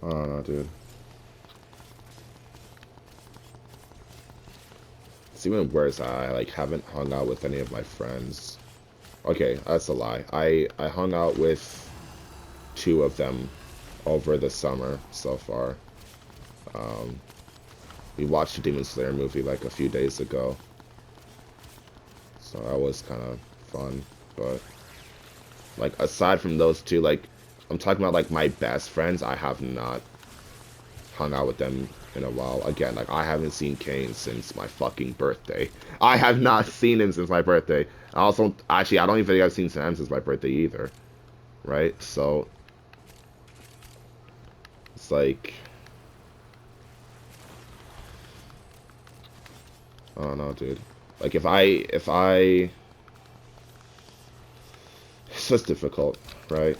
I don't know, dude. It's even worse. I like haven't hung out with any of my friends. Okay, that's a lie. I hung out with two of them over the summer so far. Um, we watched the Demon Slayer movie like a few days ago, so that was kind of fun. But like aside from those two, like I'm talking about like my best friends, I have not hung out with them in a while. Again, like I haven't seen Kane since my fucking birthday. I have not seen him since my birthday. I also actually I don't even think I've seen Sam since my birthday either. Right? So it's like I don't know, dude. Like if I it's just difficult, right?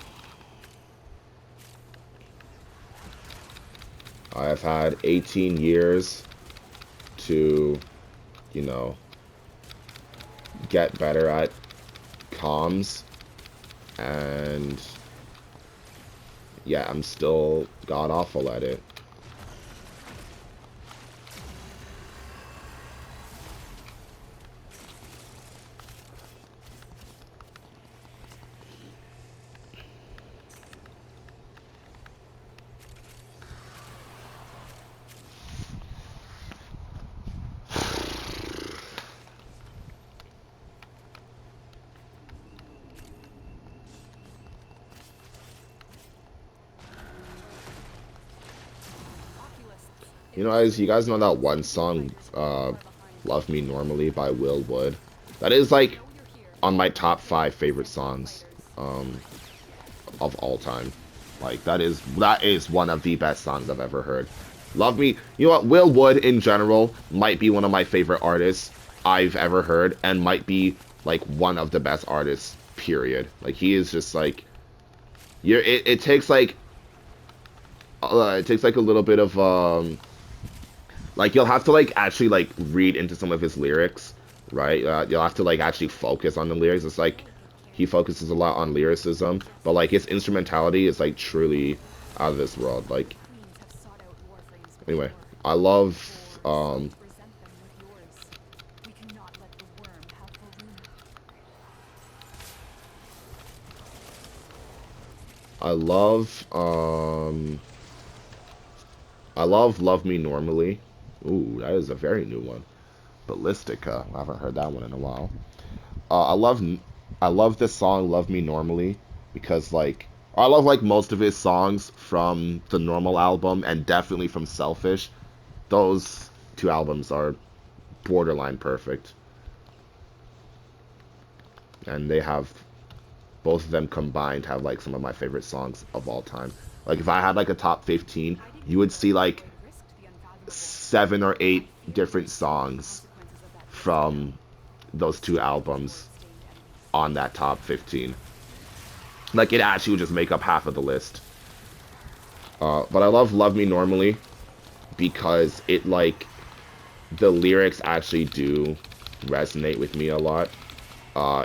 I have had 18 years to, you know, get better at comms, and yeah, I'm still god awful at it. You know, as you guys know that one song, "Love Me Normally" by Will Wood. That is like on my top five favorite songs, um, of all time. Like that is one of the best songs I've ever heard. Love Me. You know what? Will Wood in general might be one of my favorite artists I've ever heard, and might be like one of the best artists. Period. Like he is just like you're. It takes like a little bit of like you'll have to like actually like read into some of his lyrics, right? You'll have to like actually focus on the lyrics. It's like he focuses a lot on lyricism, but like his instrumentality is like truly out of this world. Like anyway, I love I love I love Love Me Normally. Ooh, that is a very new one. Ballistica. I haven't heard that one in a while. I love this song "Love Me Normally" because like I love like most of his songs from the Normal album and definitely from Selfish. Those two albums are borderline perfect, and they have both of them combined have like some of my favorite songs of all time. Like if I had like a top 15, you would see like 7 or 8 different songs from those two albums on that top 15. Like it actually would just make up half of the list. But I love "Love Me Normally" because it like the lyrics actually do resonate with me a lot.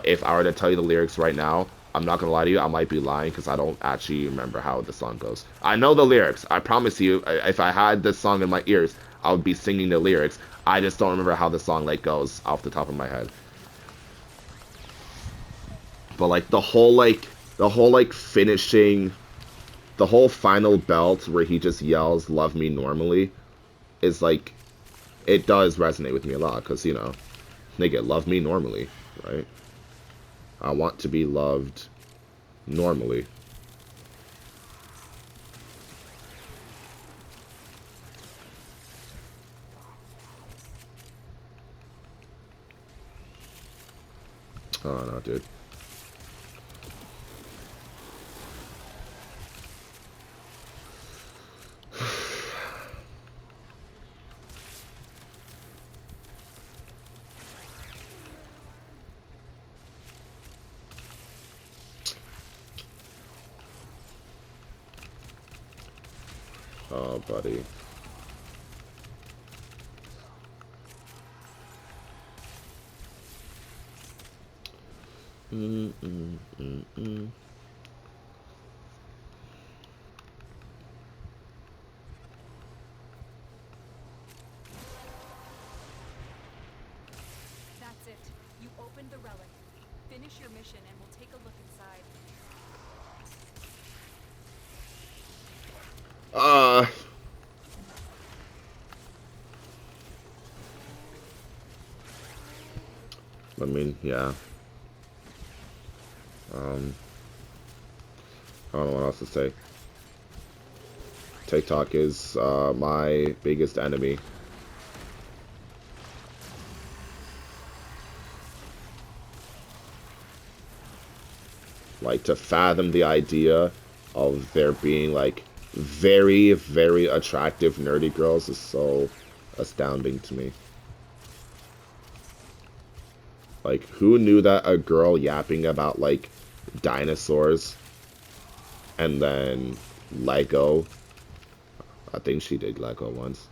If I were to tell you the lyrics right now, I'm not gonna lie to you, I might be lying because I don't actually remember how the song goes. I know the lyrics. I promise you, if I had this song in my ears, I would be singing the lyrics. I just don't remember how the song like goes off the top of my head. But like the whole finishing, the whole final belt where he just yells "Love me normally" is like it does resonate with me a lot because nigga, love me normally, right? I want to be loved normally. Oh no, dude. Oh, buddy. Mm, mm, mm, mm. Finish your mission and we'll take a look inside. Uh, I mean, yeah. Um, I don't know what else to say. TikTok is my biggest enemy. Like, to fathom the idea of there being, like, very, very attractive nerdy girls is so astounding to me. Like, who knew that a girl yapping about, like, dinosaurs and then Lego, I think she did Lego once,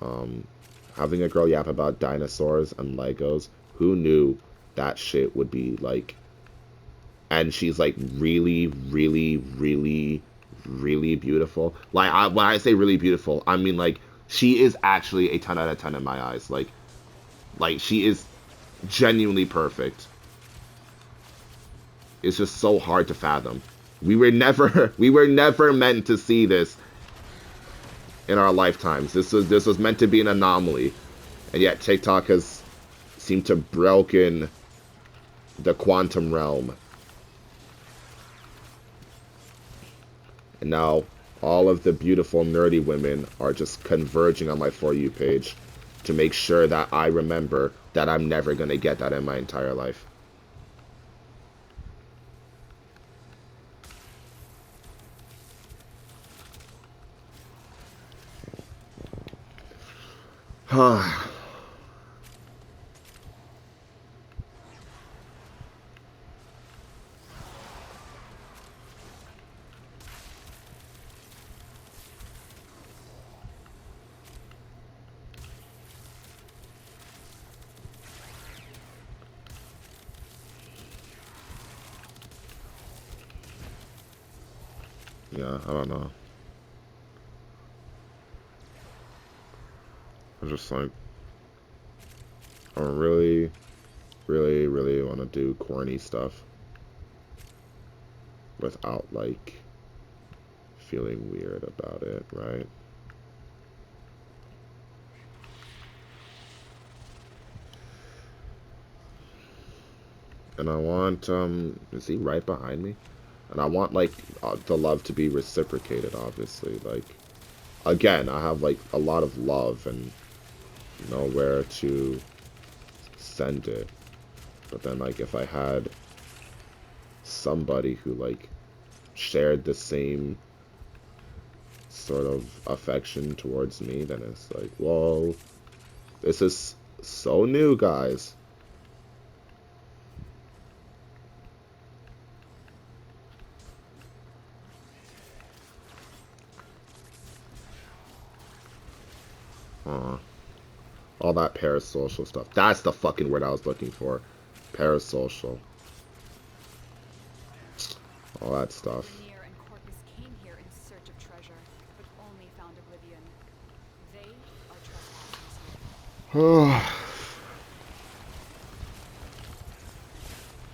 um, having a girl yap about dinosaurs and Legos, who knew that shit would be, like, and she's, like, really, really, really, really beautiful. Like, when I say really beautiful, I mean, like, she is actually a 10 out of 10 in my eyes. Like, she is genuinely perfect. It's just so hard to fathom. We were never meant to see this in our lifetimes. This was meant to be an anomaly, and yet TikTok has seemed to broken the quantum realm, and now all of the beautiful nerdy women are just converging on my For You page to make sure that I remember that I'm never gonna get that in my entire life. Yeah, I don't know. I'm just like, I really, really, really want to do corny stuff without, like, feeling weird about it, right? And I want, is he right behind me? And I want, like, the love to be reciprocated, obviously. Like, again, I have, like, a lot of love and nowhere to send it. But then, like, if I had somebody who, like, shared the same sort of affection towards me, then it's like, whoa, this is so new, guys. All that parasocial stuff. That's the fucking word I was looking for. Parasocial. All that stuff. Rainier and Corpus came here in search of treasure, but only found oblivion. They are trespassers here.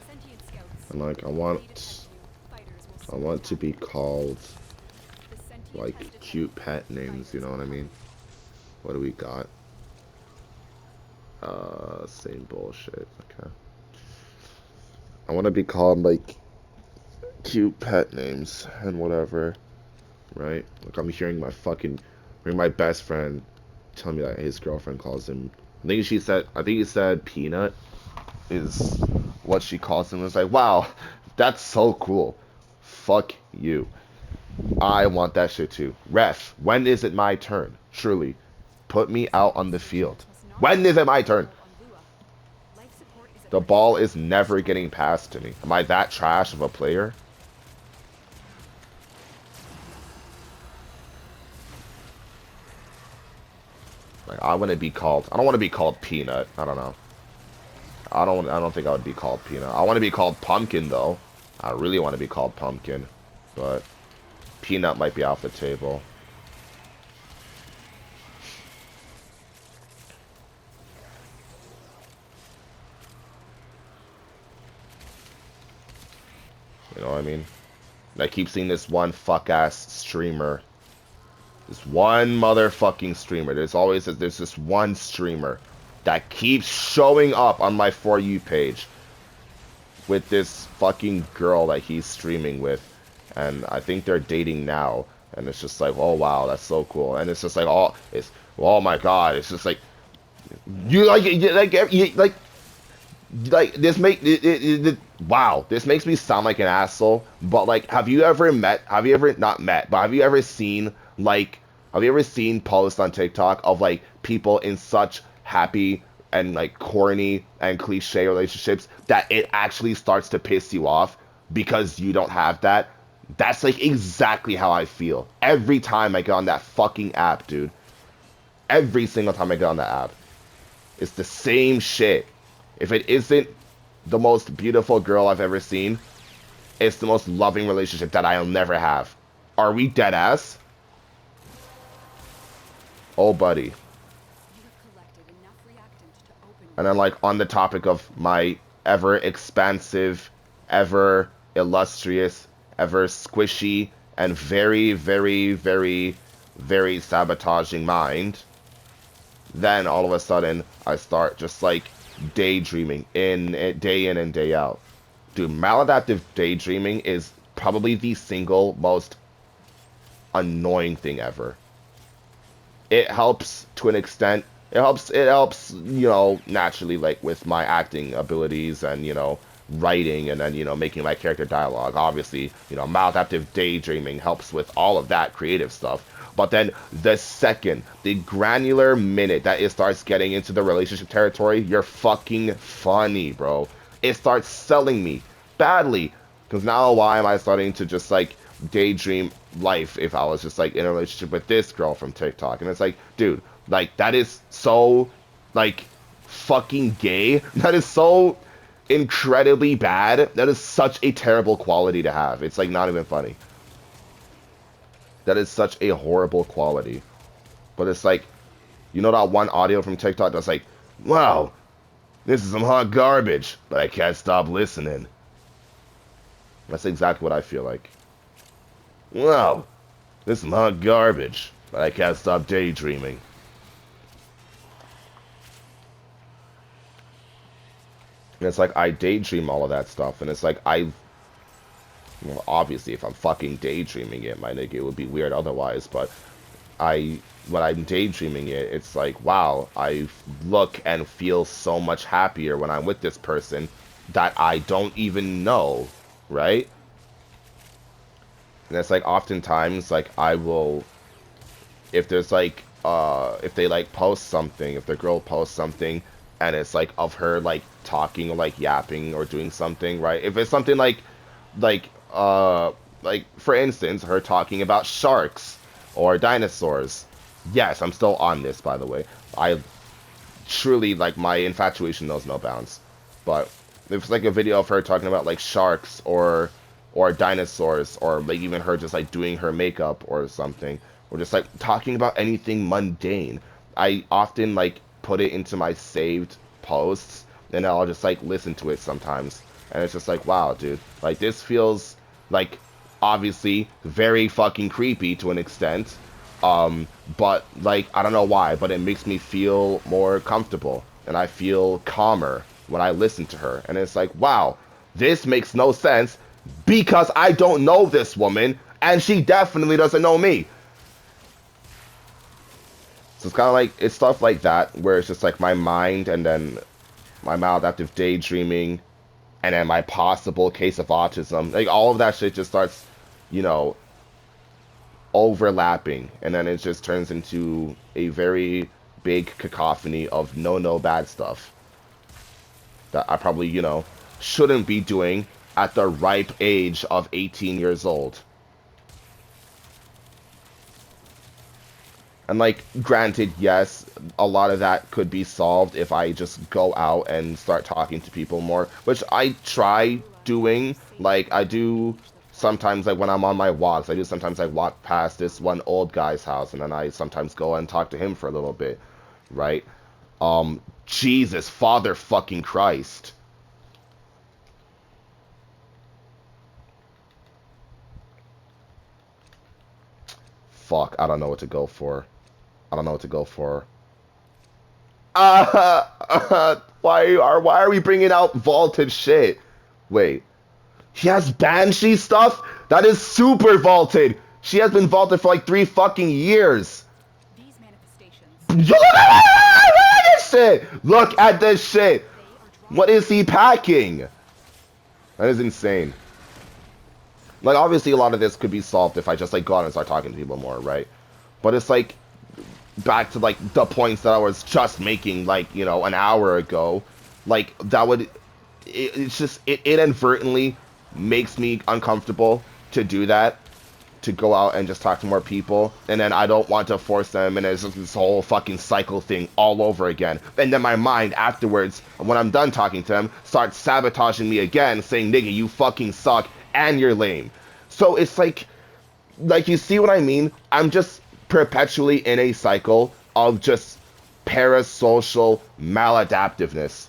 Sentient scouts. And, like, Before they detect you, fighters will I soon want to attack be you. called, The sentient has like, cute detected you. pet names, you Fighters know will what I come. mean? What do we got? Same bullshit. Okay. I want to be called, like, cute pet names and whatever, right? Like, I'm hearing my best friend tell me that his girlfriend calls him, I think he said Peanut is what she calls him. It's like, wow, that's so cool. Fuck you. I want that shit too. Ref, when is it my turn? Surely, put me out on the Sentient field. agent must not When is cross it the my turn? threshold on Lua. Life support is a The precious ball is asset for never Starlight. getting passed to me. Am I that trash of a player? Like, I want to be called. I don't want to be called Peanut. I don't know. I don't think I would be called Peanut. I want to be called Pumpkin though. I really want to be called Pumpkin, but Peanut might be off the table. what I mean? And I keep seeing this one fuck-ass streamer. This one motherfucking streamer. There's this one streamer that keeps showing up on my For You page with this fucking girl that he's streaming with. And I think they're dating now. And it's just like, oh wow, that's so cool. And it's just like, oh my god. It's just like, like this wow, this makes me sound like an asshole. But like, have you ever not met, but have you ever seen posts on TikTok of like people in such happy and like corny and cliche relationships that it actually starts to piss you off because you don't have that? That's like exactly how I feel every time I get on that fucking app, dude. Every single time I get on that app. It's the same shit. If it isn't the most beautiful girl I've ever seen, it's the most loving relationship that I'll never have. Are we dead ass? Oh, buddy. And then, like, on the topic of my ever expansive, ever illustrious, ever squishy, and very, very, very, very sabotaging mind, then all of a sudden I start just like daydreaming day in and day out. Dude, maladaptive daydreaming is probably the single most annoying thing ever. It helps to an extent. It helps, you know, naturally, like with my acting abilities and, you know, writing and then, you know, making my character dialogue. Obviously, you know, maladaptive daydreaming helps with all of that creative stuff. But then the granular minute that it starts getting into the relationship territory, you're fucking funny, bro. It starts selling me badly. Because now why am I starting to just like daydream life if I was just like in a relationship with this girl from TikTok? And it's like, dude, like that is so like fucking gay. That is so incredibly bad. That is such a terrible quality to have. It's like not even funny. That is such a horrible quality. But it's like, you know that one audio from TikTok that's like, wow, this is some hot garbage, but I can't stop listening. That's exactly what I feel like. Wow, this is some hot garbage, but I can't stop daydreaming. And it's like, I daydream all of that stuff, and it's like, well, obviously, if I'm fucking daydreaming it, my nigga, it would be weird otherwise, but when I'm daydreaming it, it's like, wow, I look and feel so much happier when I'm with this person that I don't even know, right? And it's like, oftentimes, like, I will, if there's like, if they like post something, if the girl posts something, and it's like of her like talking or like yapping or doing something, right? If it's something like for instance, her talking about sharks or dinosaurs. Yes, I'm still on this, by the way. I truly, like, my infatuation knows no bounds. But if it's like a video of her talking about like sharks or dinosaurs, or like even her just like doing her makeup or something, or just like talking about anything mundane, I often like put it into my saved posts, and I'll just like listen to it sometimes. And it's just like, wow, dude, like this feels like obviously very fucking creepy to an extent. But like, I don't know why, but it makes me feel more comfortable and I feel calmer when I listen to her. And it's like, wow, this makes no sense because I don't know this woman and she definitely doesn't know me. So it's kind of like, it's stuff like that where it's just like my mind and then my maladaptive daydreaming and then my possible case of autism, like all of that shit just starts, you know, overlapping, and then it just turns into a very big cacophony of no bad stuff that I probably, you know, shouldn't be doing at the ripe age of 18 years old. And like, granted, yes, a lot of that could be solved if I just go out and start talking to people more, which I try doing. Like, I do sometimes, like when I'm on my walks, I do sometimes like walk past this one old guy's house, and then I sometimes go and talk to him for a little bit, right? Jesus, Father fucking Christ. Fuck, I don't know what to go for. I don't know what to go for. Why are we bringing out vaulted shit? Wait. She has Banshee stuff? That is super vaulted. She has been vaulted for like 3 fucking years. These manifestations, Look at this shit. Look at this shit. they are What is he packing? That is insane. Like, obviously, a lot of this could be solved if I just, like, go out and start talking to people more, right? But it's, like, back to, like, the points that I was just making, like, you know, an hour ago. Like, that would... it's just... It inadvertently makes me uncomfortable to do that. To go out and just talk to more people. And then I don't want to force them, and it's just this whole fucking cycle thing all over again. And then my mind afterwards, when I'm done talking to them, starts sabotaging me again, saying, nigga, you fucking suck, and you're lame. So it's like, you see what I mean? I'm just perpetually in a cycle of just parasocial maladaptiveness.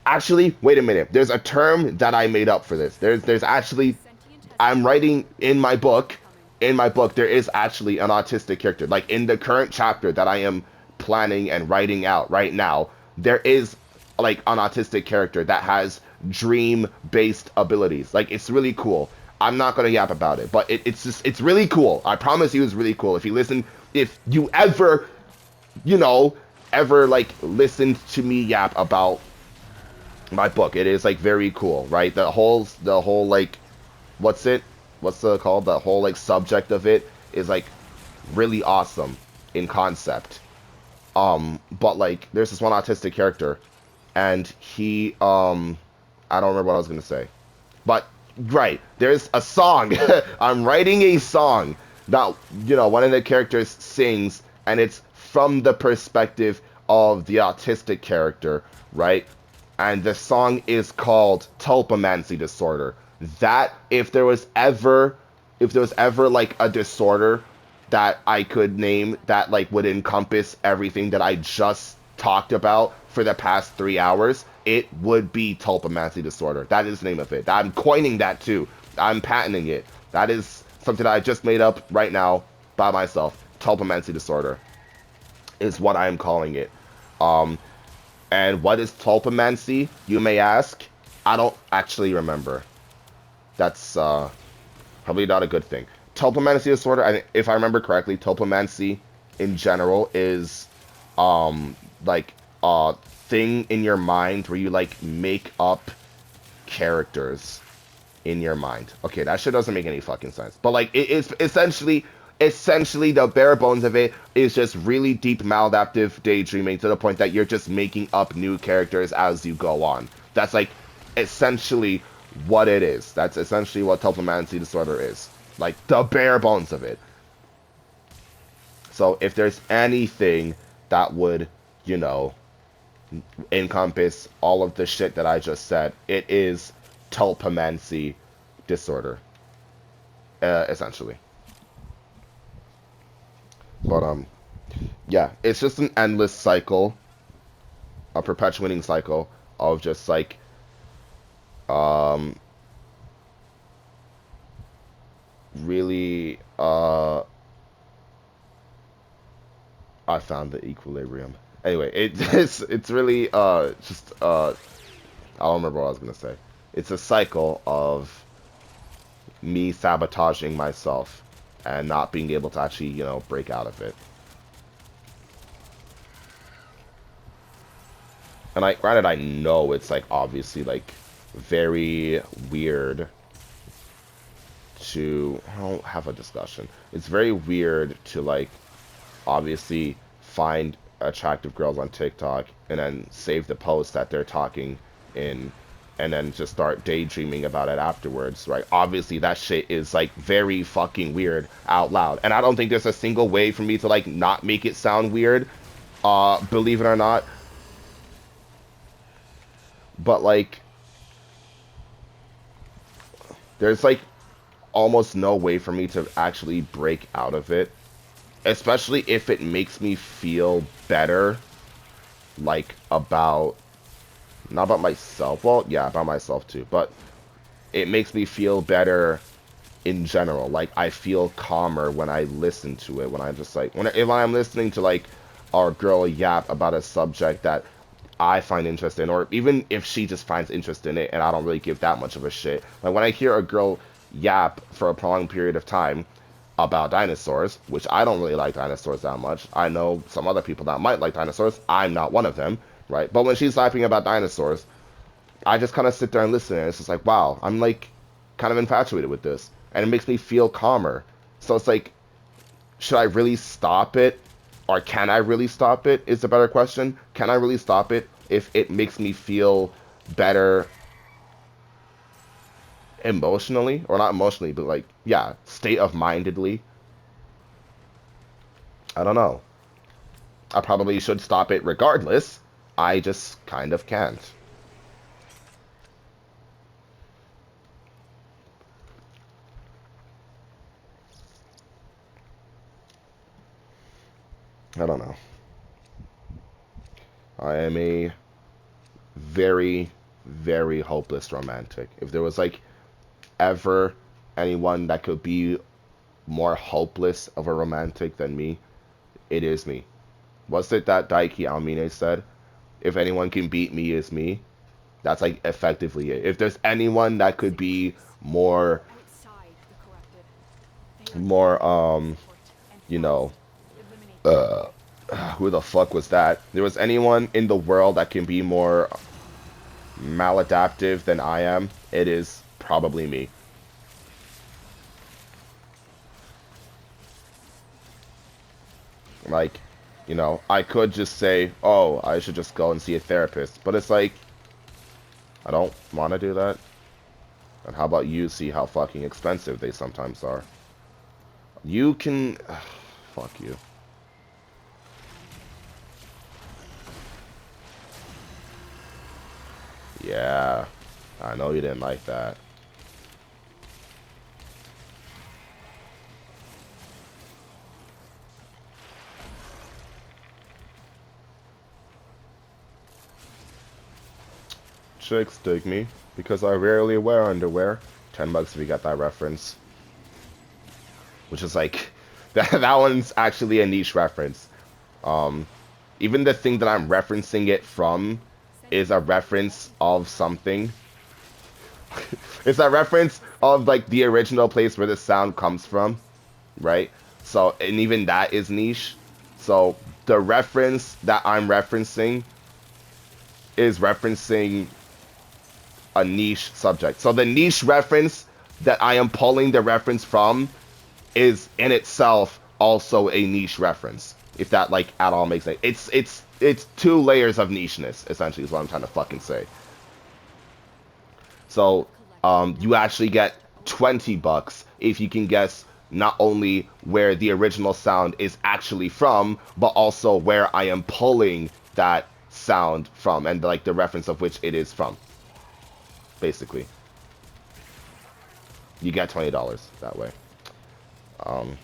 Actually, wait a minute. There's a term that I made up for this. There's actually, sentient has I'm writing in my book, there is actually an autistic character. Like, in the current chapter that I am planning and writing out right now, there is, like, an autistic character that has dream-based abilities. Like, it's really cool. I'm not gonna yap about it, but it's really cool. I promise you it's really cool. If you ever, you know, like, listened to me yap about my book, it is, like, very cool, right? The whole, like, what's the called? The whole, like, subject of it is, like, really awesome in concept. But, like, there's this one autistic character, and he, I don't remember what I was gonna say. But, right, there's a song. I'm writing a song that, you know, one of the characters sings, and it's from the perspective of the autistic character, right? And the song is called Tulpomancy Disorder. That, if there was ever, like, a disorder that I could name that, like, would encompass everything that I just talked about for the past 3 hours, it would be Tulpomancy Disorder. That is the name of it. I'm coining that too. I'm patenting it. That is something that I just made up right now by myself. Tulpomancy Disorder is what I am calling it. And what is tulpomancy, you may ask? I don't actually remember. That's probably not a good thing. Tulpomancy disorder, if I remember correctly, tulpomancy in general is like a thing in your mind where you, like, make up characters in your mind. Okay, that shit doesn't make any fucking sense. But, like, it's essentially the bare bones of it is just really deep maladaptive daydreaming to the point that you're just making up new characters as you go on. That's, like, essentially what it is. That's essentially what tulpomancy disorder is. Like, the bare bones of it. So if there's anything that would, you know, encompass all of the shit that I just said, it is tulpomancy disorder. Essentially. But, yeah, it's just an endless cycle, a perpetuating cycle of just, like, really, I found the equilibrium. Anyway, it's really, just, I don't remember what I was gonna say. It's a cycle of me sabotaging myself and not being able to actually, you know, break out of it. And granted, I know it's, like, obviously, like, very weird to, I don't have a discussion. It's very weird to, like, obviously find attractive girls on TikTok and then save the post that they're talking in and then just start daydreaming about it afterwards, right? Obviously, that shit is, like, very fucking weird out loud. And I don't think there's a single way for me to, like, not make it sound weird, believe it or not. But, like, there's, like, almost no way for me to actually break out of it. Especially if it makes me feel better, like, about... not about myself. Well, yeah, about myself too. But it makes me feel better in general. Like, I feel calmer when I listen to it. When I'm just like, if I'm listening to like our girl yap about a subject that I find interest in, or even if she just finds interest in it and I don't really give that much of a shit. Like when I hear a girl yap for a prolonged period of time about dinosaurs, which I don't really like dinosaurs that much. I know some other people that might like dinosaurs. I'm not one of them, right? But when she's yapping about dinosaurs, I just kind of sit there and listen, and it's just like, wow, I'm like kind of infatuated with this, and it makes me feel calmer. So it's like, should I really stop it, or can I really stop it? Is the better question. Can I really stop it if it makes me feel better emotionally, or not emotionally, but like, yeah, state of mindedly? I don't know. I probably should stop it regardless. I just kind of can't. I don't know. I am a very, very hopeless romantic. If there was like ever anyone that could be more hopeless of a romantic than me, it is me. What's it that Daiki Almine said? If anyone can beat me, it's me. That's like effectively it. If there's anyone that could be more, Outside the corrupted, they are more, support and you fast. know, Eliminate them. uh, who the fuck was that? There was anyone in the world that can be more maladaptive than I am, it is probably me. Like, I could just say, oh, I should just go and see a therapist. But it's like, I don't want to do that. And how about you see how fucking expensive they sometimes are? You can... fuck you. Yeah, I know you didn't like that. Chicks dig me because I rarely wear underwear. $10 if you got that reference. Which is like, that one's actually a niche reference. Even the thing that I'm referencing it from is a reference of something. It's a reference of like the original place where the sound comes from, right? So, and even that is niche. So the reference that I'm referencing is referencing a niche subject. So the niche reference that I am pulling the reference from is in itself also a niche reference. If that like at all makes sense. It's two layers of nicheness, essentially, is what I'm trying to fucking say. So you actually get $20 if you can guess not only where the original sound is actually from, but also where I am pulling that sound from and like the reference of which it is from. Basically, you get $20 that way. Um,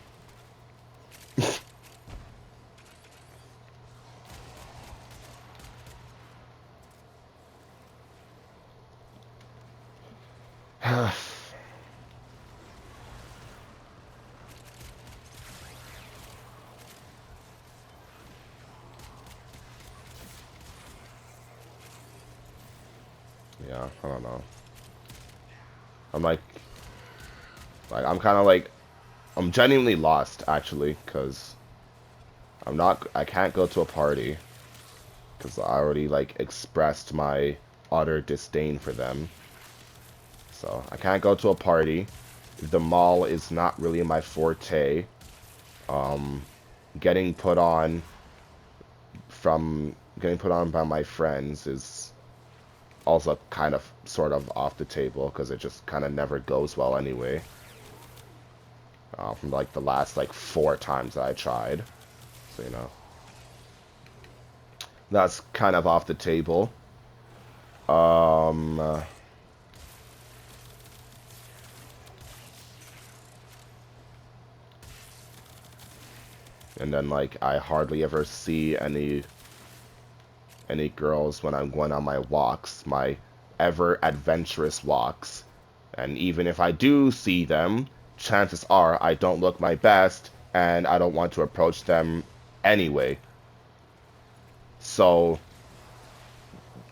yeah, I don't know. I'm I'm kind of like, I'm genuinely lost actually, because I can't go to a party because I already like expressed my utter disdain for them. So I can't go to a party. The mall is not really my forte. Um, getting put on getting put on by my friends is also kind of sort of off the table because it just kind of never goes well anyway. From like the last like 4 times that I tried, so that's kind of off the table. Um, and then like I hardly ever see any girls when I'm going on my walks, my ever adventurous walks. And even if I do see them, chances are I don't look my best and I don't want to approach them anyway. So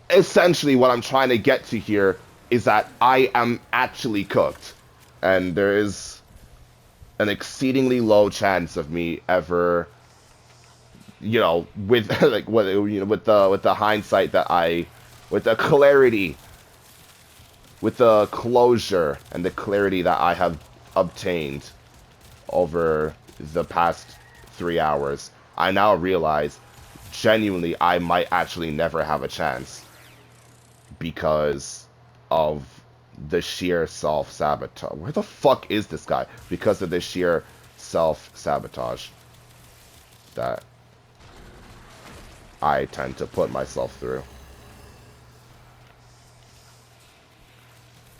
essentially what I'm trying to get to here is that I am actually cooked. And there is an exceedingly low chance of me ever, with like what with the hindsight that with the clarity, with the closure and the clarity that I have obtained over the past 3 hours, I now realize genuinely I might actually never have a chance because of the sheer self-sabotage. Where the fuck is this guy? Because of the sheer self-sabotage that I tend to put myself through.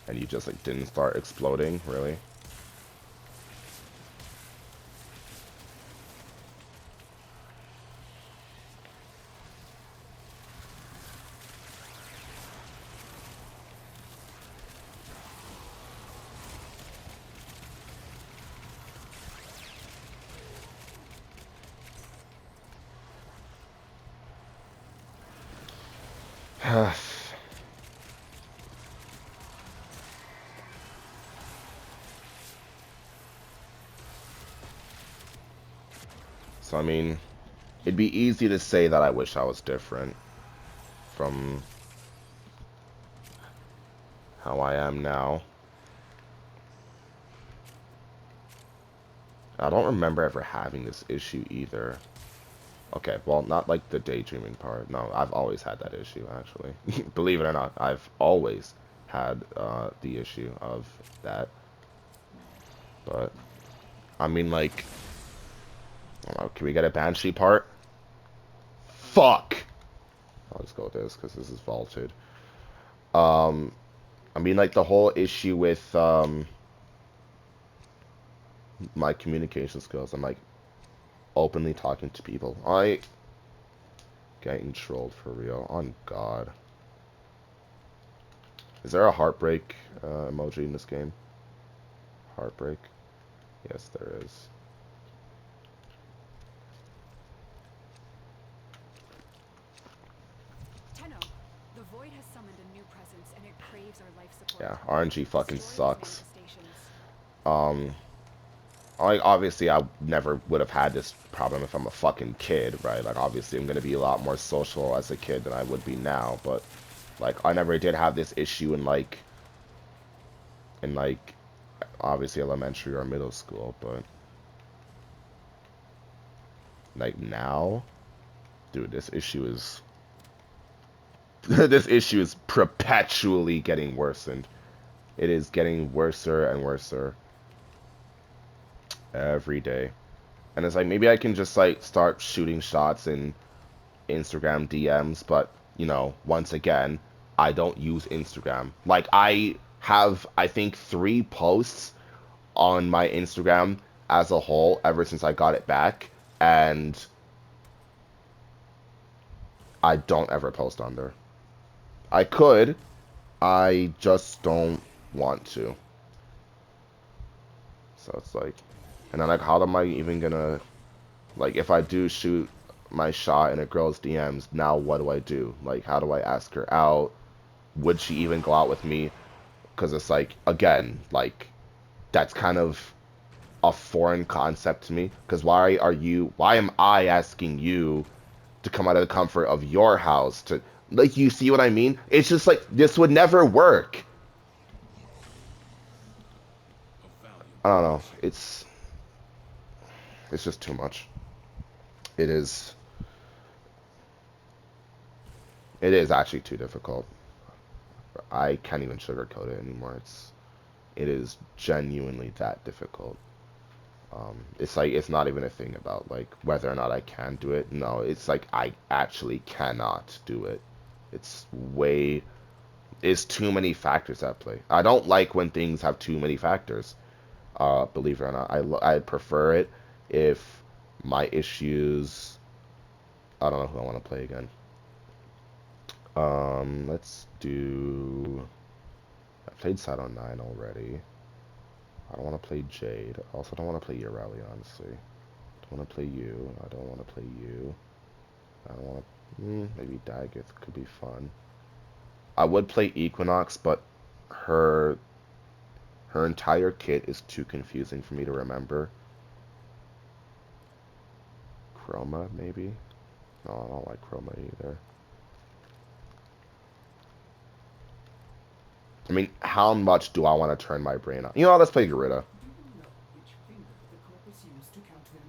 And you just like didn't start exploding, really? So, I mean, it'd be easy to say that I wish I was different from how I am now. I don't remember ever having this issue either. Okay, well, not like the daydreaming part. No, I've always had that issue, actually. Believe it or not, I've always had the issue of that. But, I mean, like, I don't know, can we get a Banshee part? Fuck! I'll just go with this, because this is vaulted. I mean, like, the whole issue with my communication skills. I'm, like, openly talking to people. Getting trolled for real. On God. Is there a heartbreak emoji in this game? Heartbreak? Yes, there is. Tenno, the void has summoned a new presence and it craves our life support. Yeah, RNG fucking Destroy its sucks. manifestations. Like, obviously, I never would have had this problem if I'm a fucking kid, right? Like, obviously, I'm gonna be a lot more social as a kid than I would be now, but, like, I never did have this issue in, obviously, elementary or middle school, but, like, now, dude, this issue is, this issue is perpetually getting worsened. It is getting worser and worser every day. And it's like, maybe I can just, like, start shooting shots in Instagram DMs, but, once again, I don't use Instagram. Like, I have, I think, 3 posts on my Instagram as a whole ever since I got it back, and I don't ever post on there. I could, I just don't want to. So it's like, and then, like, how am I even gonna, like, if I do shoot my shot in a girl's DMs, now what do I do? Like, how do I ask her out? Would she even go out with me? Because it's like, again, like, that's kind of a foreign concept to me. Because why am I asking you to come out of the comfort of your house to, like, you see what I mean? It's just like, this would never work. I don't know. It's just too much. It is. It is actually too difficult. I can't even sugarcoat it anymore. It is genuinely that difficult. It's like, it's not even a thing about like whether or not I can do it. No, it's like I actually cannot do it. It's way, it's too many factors at play. I don't like when things have too many factors. Believe it or not, I prefer it if my issues. I don't know who I want to play again. Let's do. I played Side on 9 already. I don't want to play Jade. I also don't want to play Ureli, honestly. Don't want to play you. I don't want to play you. I don't want to... maybe Daggett could be fun. I would play Equinox, but her entire kit is too confusing for me to remember. Chroma, maybe? No, I don't like Chroma either. I mean, how much do I want to turn my brain on? You know, let's play Garita. Do you know which finger the corpus used to count their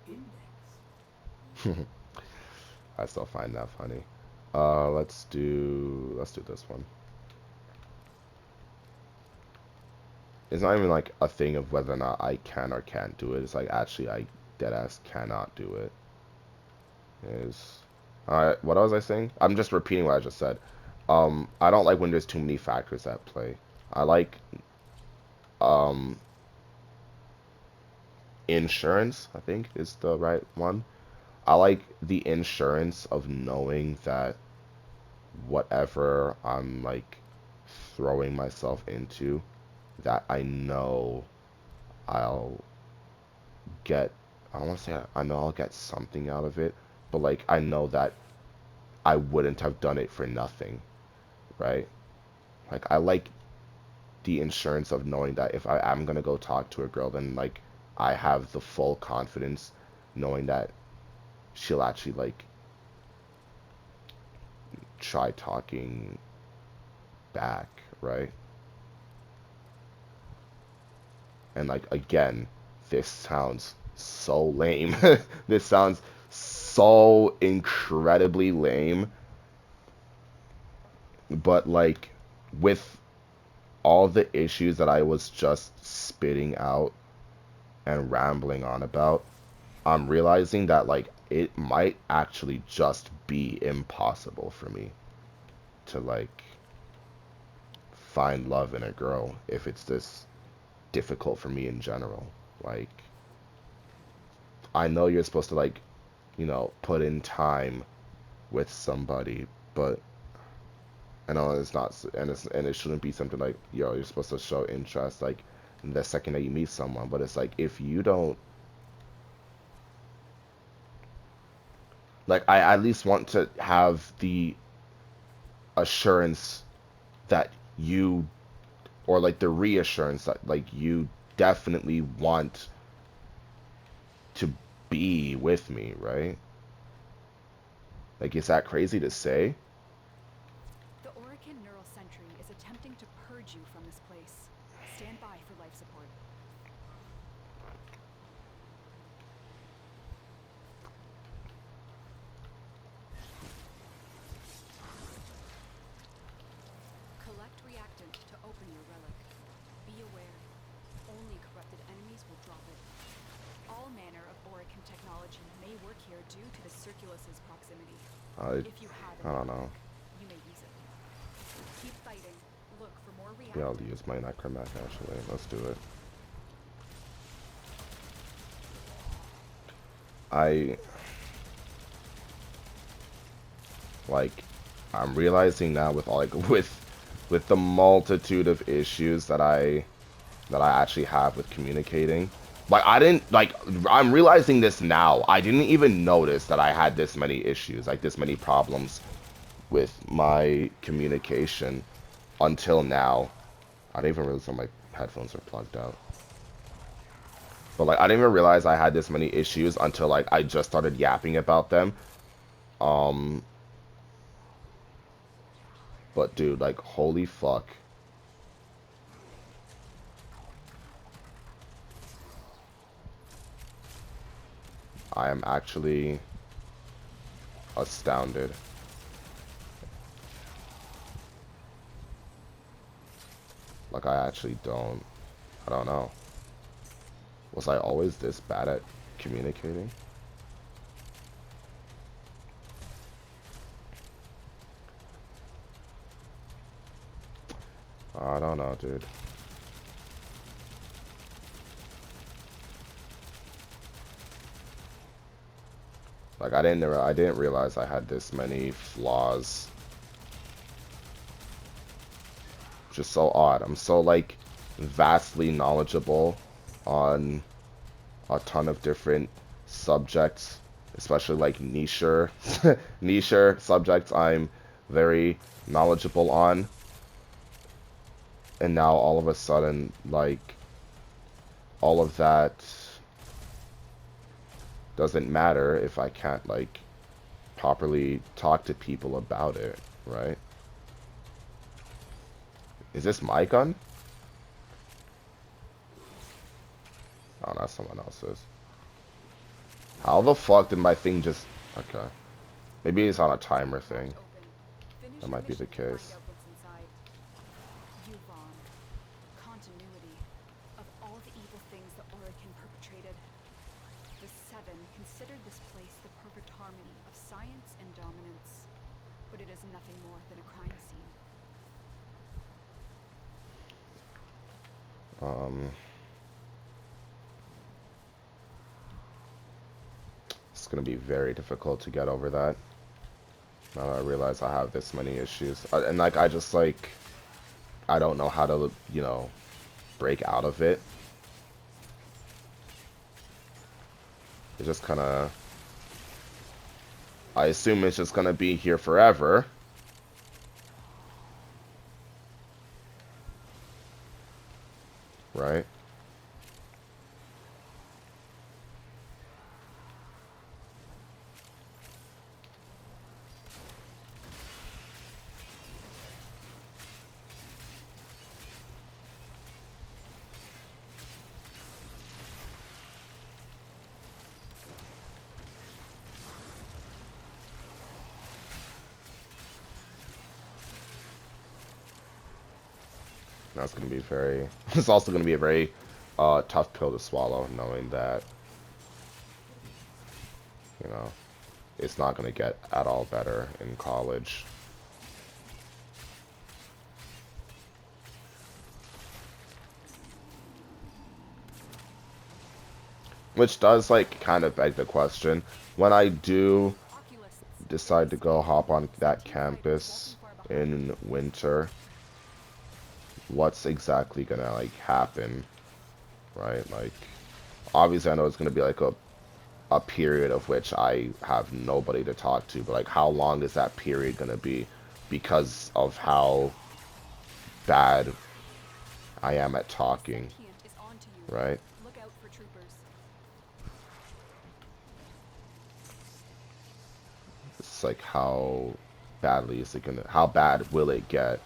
money? The index. I still find that funny. Let's do this one. It's not even like a thing of whether or not I can or can't do it. It's like actually I deadass cannot do it. What was I saying? I'm just repeating what I just said. I don't like when there's too many factors at play. I like insurance, I think is the right one. I like the insurance of knowing that whatever I'm like throwing myself into, that I know I'll get, I don't want to say I know I'll get something out of it, but like I know that I wouldn't have done it for nothing, right? Like I like the insurance of knowing that if I am gonna go talk to a girl, then like I have the full confidence knowing that she'll actually like try talking back, right? And like again, this sounds so lame. This sounds so incredibly lame. But like with all the issues that I was just spitting out and rambling on about, I'm realizing that like it might actually just be impossible for me to like find love in a girl if it's this difficult for me in general. Like I know you're supposed to like, you know, put in time with somebody, but I know it's not, and it shouldn't be something like, yo, you're supposed to show interest like the second that you meet someone, but it's like if you don't, like I at least want to have the assurance that you, or like the reassurance that like you definitely want to be with me, right? Like, is that crazy to say? The Orokin Neural Sentry is attempting to purge you from this place. Stand by for life support. Collect reactant to open your relic. Be aware, only corrupted enemies will drop it. All manner of Orokin technology may work here due to the Circulus's proximity. If you have I it, don't know. you may use it. Keep fighting. Look for more Yeah, I'll reactant. use my Necromac actually. Let's do it. Like, I'm realizing now with all like with the multitude of issues that I actually have with communicating. Like I didn't like I'm realizing this now. I didn't even notice that I had this many issues, like this many problems with my communication until now. I didn't even realize that my headphones are plugged out. But like I didn't even realize I had this many issues until like I just started yapping about them. But dude, like holy fuck. I am actually astounded. Like I actually I don't know. Was I always this bad at communicating? I don't know, dude. Like I didn't realize I had this many flaws. Just so odd. I'm so like vastly knowledgeable on a ton of different subjects, especially like niche subjects I'm very knowledgeable on. And now all of a sudden, like, all of that doesn't matter if I can't, like, properly talk to people about it, right? Is this my gun? Oh, that's someone else's. How the fuck did my thing just... Okay. Maybe it's on a timer thing. Open. Finish That your might be the mission to find case. out what's inside. Yuvon. Continuity. Of all the evil things that Orokin perpetrated, the Seven considered this place the perfect harmony of science and dominance. But it is nothing more than a crime scene. It's gonna be very difficult to get over that. Now that I realize I have this many issues. And, like, I just, like... I don't know how to, you know, break out of it. It's just kind of... I assume it's just going to be here forever. Right? That's going to be very... It's also going to be a very tough pill to swallow, knowing that, you know, it's not going to get at all better in college. Which does, like, kind of beg the question. When I do decide to go hop on that campus in winter, what's exactly gonna, like, happen, right? Like, obviously I know it's gonna be, like, a period of which I have nobody to talk to, but, like, how long is that period gonna be because of how bad I am at talking, right? Look out for troopers. It's like, how badly is it gonna... How bad will it get?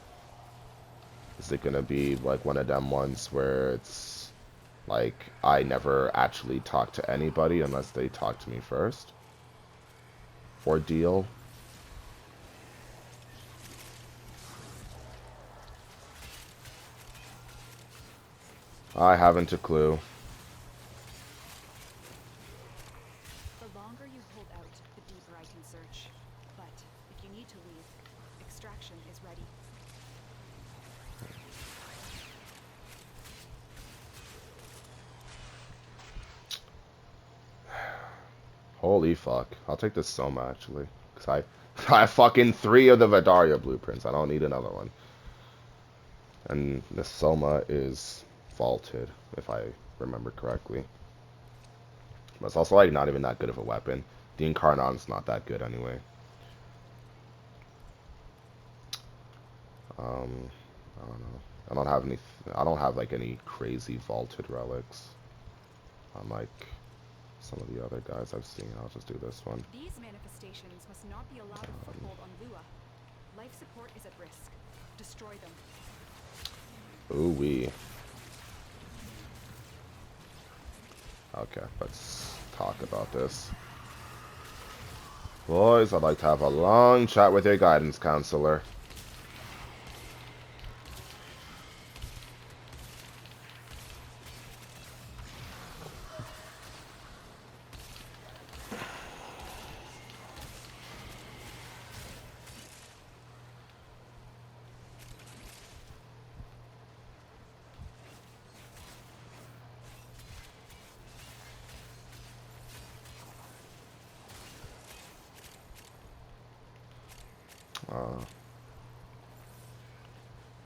Is it gonna be like one of them ones where it's like I never actually talk to anybody unless they talk to me first? Ordeal? I haven't a clue. The longer you hold out, the deeper I can search. But if you need to leave, extraction is ready. Holy fuck. I'll take this Soma, actually. Because I have fucking 3 of the Vidaria blueprints. I don't need another one. And the Soma is vaulted, if I remember correctly. But it's also, like, not even that good of a weapon. The Incarnon's not that good anyway. I don't know. I don't have, like, any crazy vaulted relics. Unlike some of the other guys I've seen. I'll just do this one. These manifestations must not be allowed a foothold on Lua. Life support is at risk. Destroy them. Ooh-wee. Okay, let's talk about this. Boys, I'd like to have a long chat with your guidance counselor.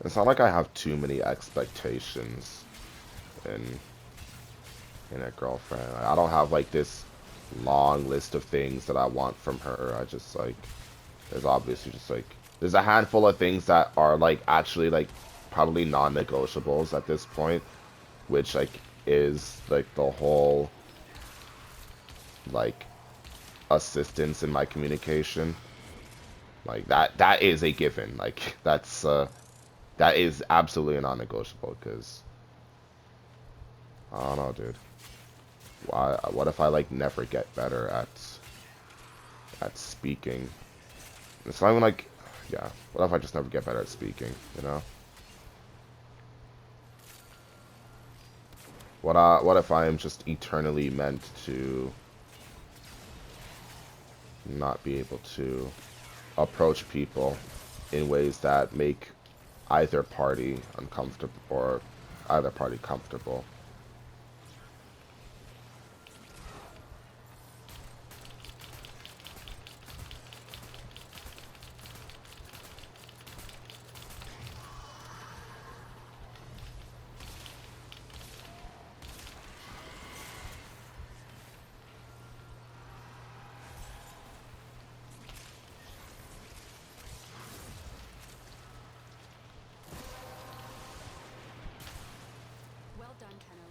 It's not like I have too many expectations in a girlfriend. I don't have like this long list of things that I want from her. I just like there's obviously just like there's a handful of things that are like actually like probably non-negotiables at this point, which like is like the whole like assistance in my communication. Like that is a given. Like that is absolutely a non-negotiable because I don't know, dude. Why? What if I like never get better at speaking? It's not even like, yeah. What if I just never get better at speaking? You know? What if I am just eternally meant to not be able to approach people in ways that make either party uncomfortable or either party comfortable? Well done, Tenno.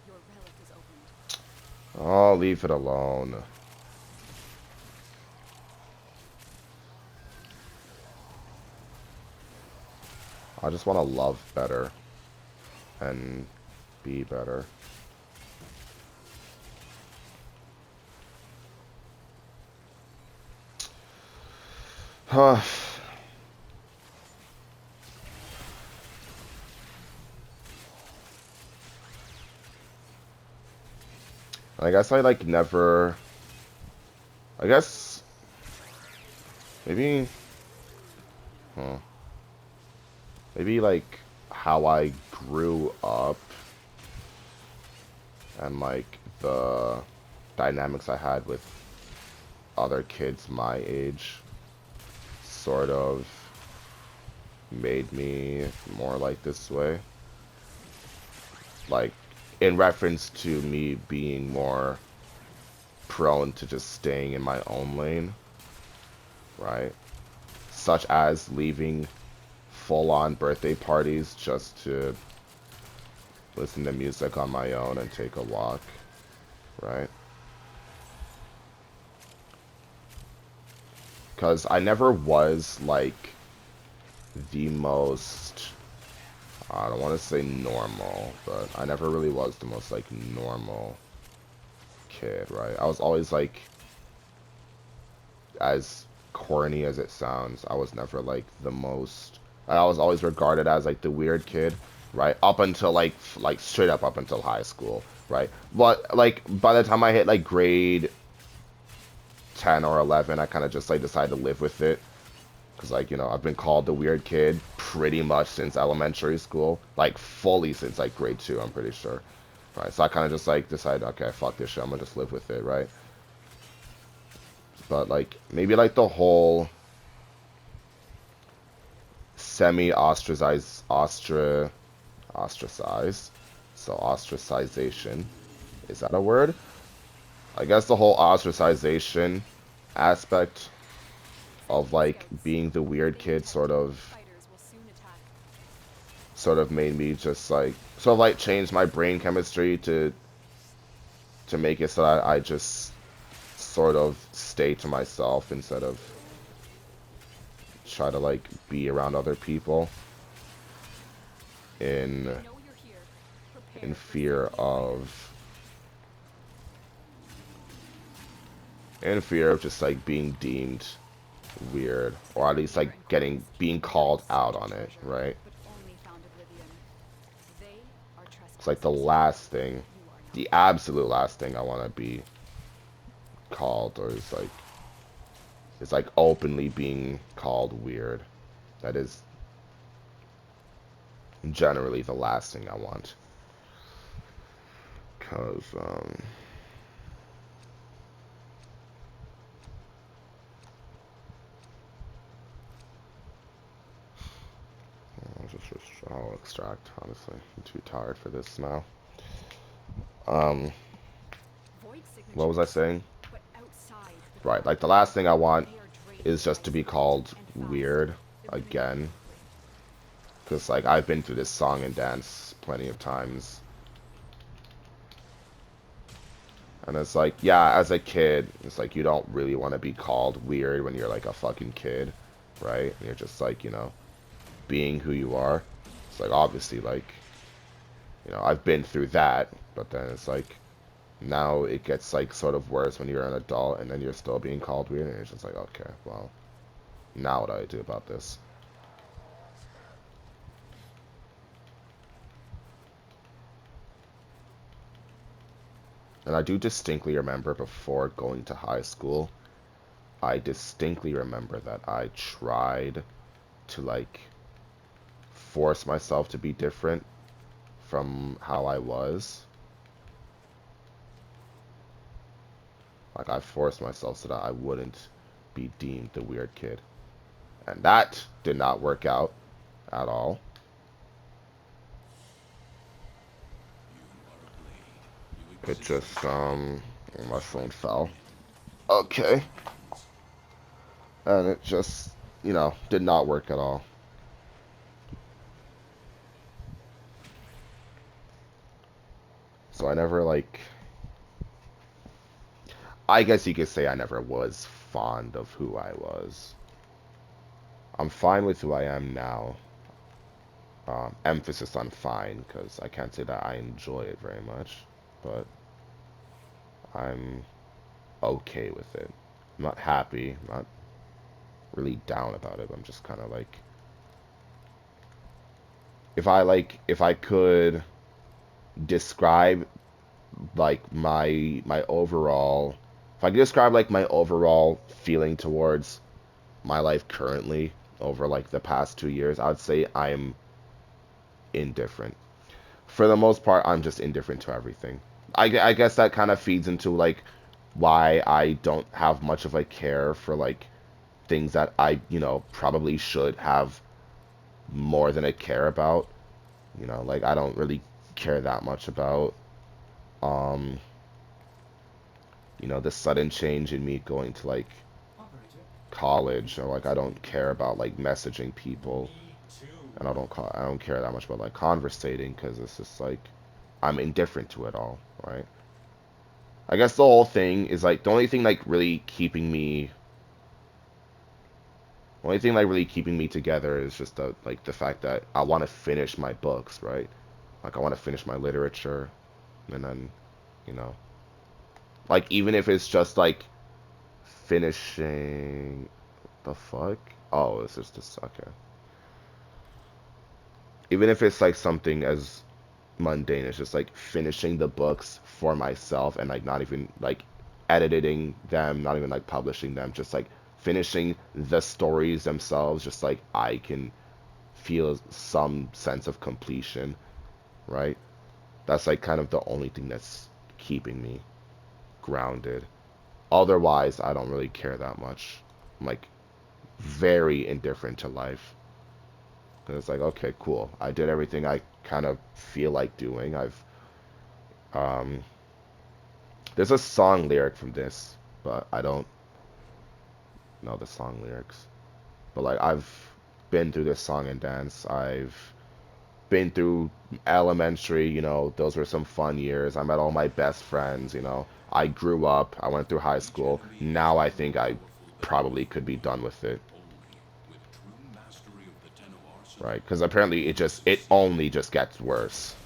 Your relic is opened. Oh, leave it alone. I just want to love better and be better. Huh. I guess I like never. I guess maybe. Huh. Maybe like how I grew up and like the dynamics I had with other kids my age sort of made me more like this way. Like in reference to me being more prone to just staying in my own lane, right? Such as leaving full-on birthday parties just to listen to music on my own and take a walk, right? Because I never was like the most, I don't want to say normal, but I never really was the most like normal kid, right? I was always like, as corny as it sounds, I was never like the most, I was always regarded as like the weird kid, right? Up until like straight up until high school, right? But like by the time I hit like grade 10 or 11, I kind of just like decided to live with it. Because, like, you know, I've been called the weird kid pretty much since elementary school. Like, fully since, like, grade 2, I'm pretty sure. Right, so I kind of just, like, decided, okay, fuck this shit, I'm gonna just live with it, right? But, like, maybe, like, the whole semi-ostracize, ostracize, so ostracization, is that a word? I guess the whole ostracization aspect of, like, Scouts. being the weird They kid detect fighters will soon attack. sort of made me just like sort of like change my brain chemistry to make it so that I just sort of stay to myself instead of try to like be around other people They in know you're here. in Prepare for fear friendly fire. of in fear of just like being deemed weird or at least like You're in getting Corvus. being You haven't called out searched a on it, treasure, right? but only found oblivion. They are It's like the trespassers. last thing, You are the not. absolute last thing I want to be called or is like openly being called weird. That is generally the last thing I want. Because, I'll just I'll extract, honestly. I'm too tired for this now. Um, Void what was I signatures, saying? but outside the Right, like the corrupted. last thing I want They are draining is just to life be force called and fast, weird eliminating again. the grid. Because, like, I've been through this song and dance plenty of times. And it's like, yeah, as a kid, it's like you don't really want to be called weird when you're like a fucking kid, right? And you're just like, being who you are. It's like, obviously, like, I've been through that, but then it's like, now it gets like sort of worse when you're an adult and then you're still being called weird, and it's just like, okay, well, now what do I do about this? And I do distinctly remember before going to high school, I distinctly remember that I tried to like force myself to be different from how I was. Like I forced myself so that I wouldn't be deemed the weird kid. And that did not work out at all. It just, my phone fell. Okay. And it just, did not work at all. So I never, like, I guess you could say I never was fond of who I was. I'm fine with who I am now. Emphasis on fine, because I can't say that I enjoy it very much. But I'm okay with it. I'm not happy. I'm not really down about it. I'm just kind of like, if I could describe like my overall, if I could describe like my overall feeling towards my life currently over like the past 2 years, I would say I'm indifferent. For the most part, I'm just indifferent to everything. I guess that kind of feeds into like why I don't have much of a care for like things that I, probably should have more than I care about. Like I don't really care that much about um, the sudden change in me going to like Operator, college, or like I don't care about like messaging people, and I don't care that much about like conversating because it's just like I'm indifferent to it all, right? I guess the whole thing is like the only thing like really keeping me together is just the fact that I want to finish my books, right? Like I want to finish my literature, and then, you know, like even if it's just like finishing the fuck. Oh, it's just this. Okay. Even if it's like something as mundane as just like finishing the books for myself and like not even like editing them, not even like publishing them, just like finishing the stories themselves, just like I can feel some sense of completion, right? That's like kind of the only thing that's keeping me grounded. Otherwise, I don't really care that much. I'm like very indifferent to life. And it's like, okay, cool. I did everything I kind of feel like doing. Um, there's a song lyric from this, but I don't know the song lyrics. But like, I've been through this song and dance. I've been through elementary, those were some fun years. I met all my best friends, I grew up, I went through high school. Now I think I probably could be done with it, right? Because apparently it only just gets worse,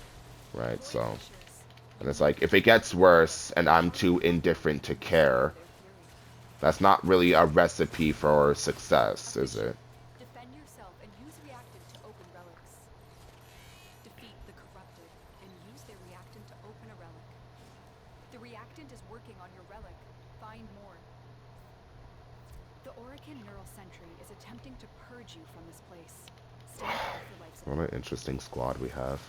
right? Void So, Pushers, and you it's need like, to if it defeat gets the worse and I'm corrupted too and indifferent to use some care, of their fury. that's not really a recipe for success, is Official, it? defend yourself and use reactant to open relics. Defeat the corrupted and use their reactant to open a relic. The reactant is working on your relic. Find more. The Orican Neural Sentry is attempting to purge you from this place. Stand by for life What an support. interesting squad we have.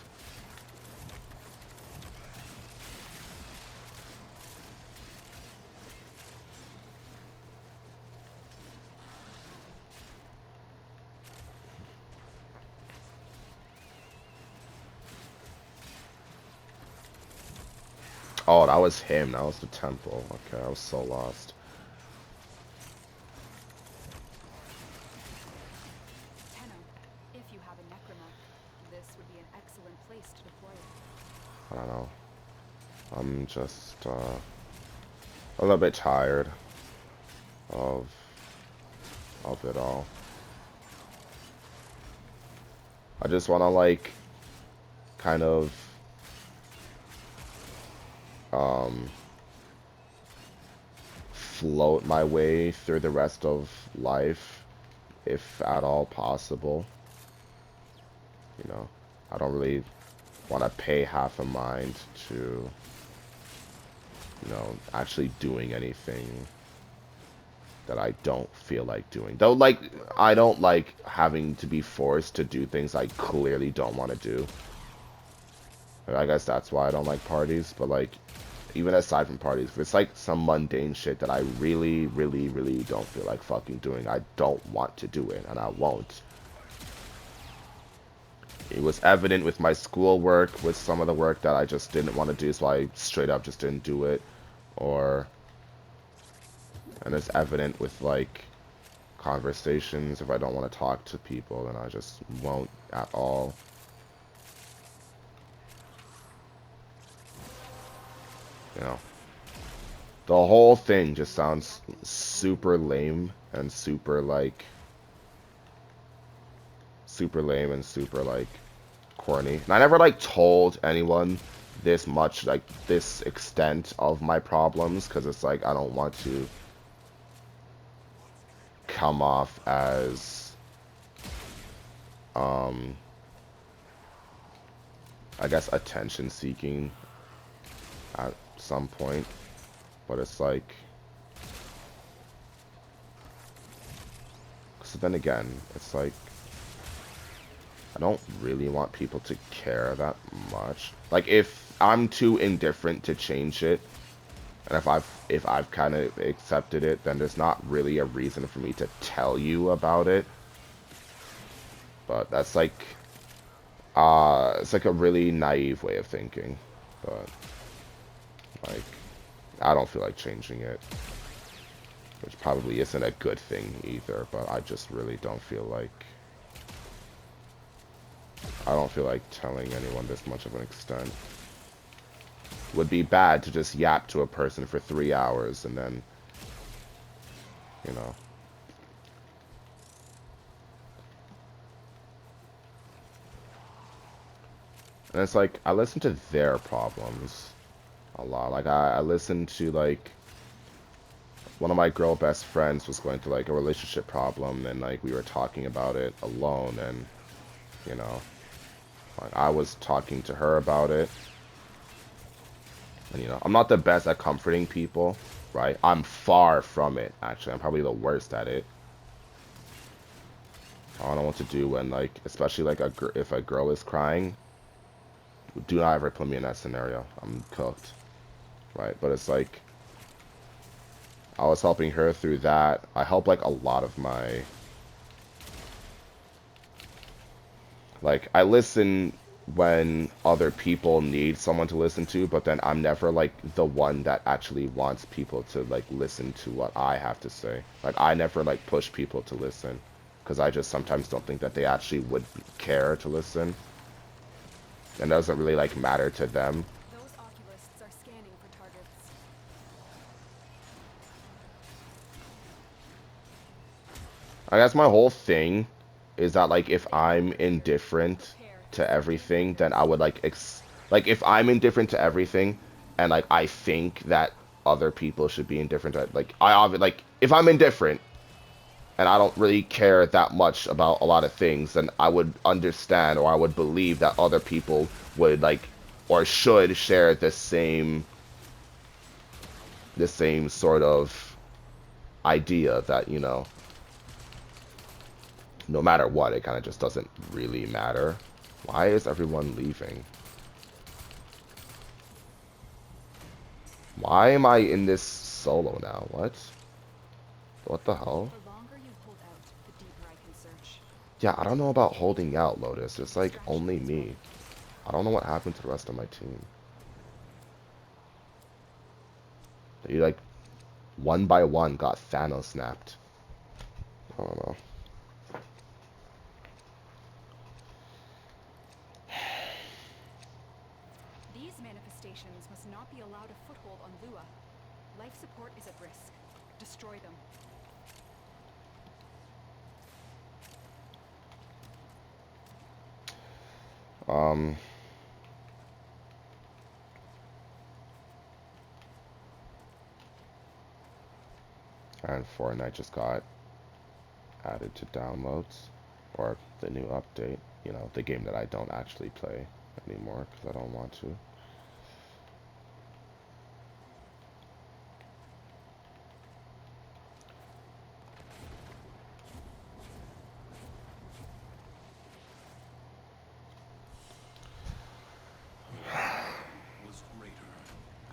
Oh, that was him. That was the temple. Okay, I was so lost. Tenno, if you have a necromech, this would be an excellent place to deploy it. I don't know. I'm just a little bit tired of it all. I just want to like kind of um float my way through the rest of life, if at all possible. You know, I don't really want to pay half a mind to, you know, actually doing anything that I don't feel like doing. Though, like, I don't like having to be forced to do things I clearly don't want to do. I guess that's why I don't like parties, but, like, even aside from parties, if it's, like, some mundane shit that I really, really, really don't feel like fucking doing, I don't want to do it, and I won't. It was evident with my schoolwork, with some of the work that I just didn't want to do, so I straight up just didn't do it. And it's evident with, like, conversations. If I don't want to talk to people, then I just won't at all. You know, the whole thing just sounds super lame and super like corny. And I never like told anyone this much, like this extent of my problems, because it's like I don't want to come off as I guess attention seeking at some point, but it's like, so then again, it's like I don't really want people to care that much. Like, if I'm too indifferent to change it, and if I've kind of accepted it, then there's not really a reason for me to tell you about it. But that's like it's like a really naive way of thinking. But like, I don't feel like changing it, which probably isn't a good thing either, but I just really don't feel like telling anyone this much of an extent. Would be bad to just yap to a person for 3 hours and then, you know. And it's like, I listen to their problems a lot. Like, I listened to, like, one of my girl best friends was going through, like, a relationship problem, and, like, we were talking about it alone, and, you know, like, I was talking to her about it. And, you know, I'm not the best at comforting people, right? I'm far from it, actually. I'm probably the worst at it. I don't know what to do when, like, especially, like, if a girl is crying. Do not ever put me in that scenario. I'm cooked, right? But it's like, I was helping her through that. I help, like, a lot of my... Like, I listen when other people need someone to listen to, but then I'm never, like, the one that actually wants people to, like, listen to what I have to say. Like, I never, like, push people to listen, because I just sometimes don't think that they actually would care to listen. And it doesn't really, like, matter to them. Those oculists are scanning for targets. I guess my whole thing is that, like, if I'm indifferent to everything, then I would, like, like, if I'm indifferent to everything, and, like, I think that other people should be indifferent to, like, like, if I'm indifferent, and I don't really care that much about a lot of things, then I would understand, or I would believe that other people would, like, or should share the same sort of idea that, you know, no matter what, it kind of just doesn't really matter. Why is everyone leaving? Why am I in this solo now? What? What the hell? The longer you hold out, the deeper I can search. Yeah, I don't know about holding out, Lotus. It's like only me. I don't know what happened to the rest of my team. You like one by one got Thanos snapped. I don't know. These manifestations must not be allowed a foothold on Lua. Life support is at risk. Destroy them. And Fortnite just got added to downloads, or the new update. You know, the game that I don't actually play anymore because I don't want to. Was greater.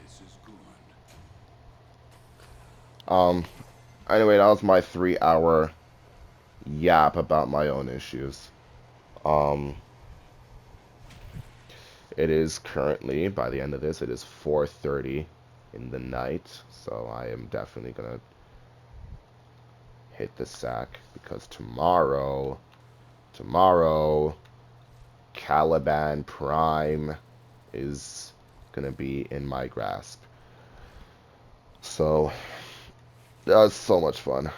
This is good. Anyway, that was my 3 hour yap about my own issues. Um, it is currently, by the end of this, it is 4:30 in the night, so I am definitely gonna hit the sack because tomorrow, Caliban Prime is gonna be in my grasp. So that was so much fun.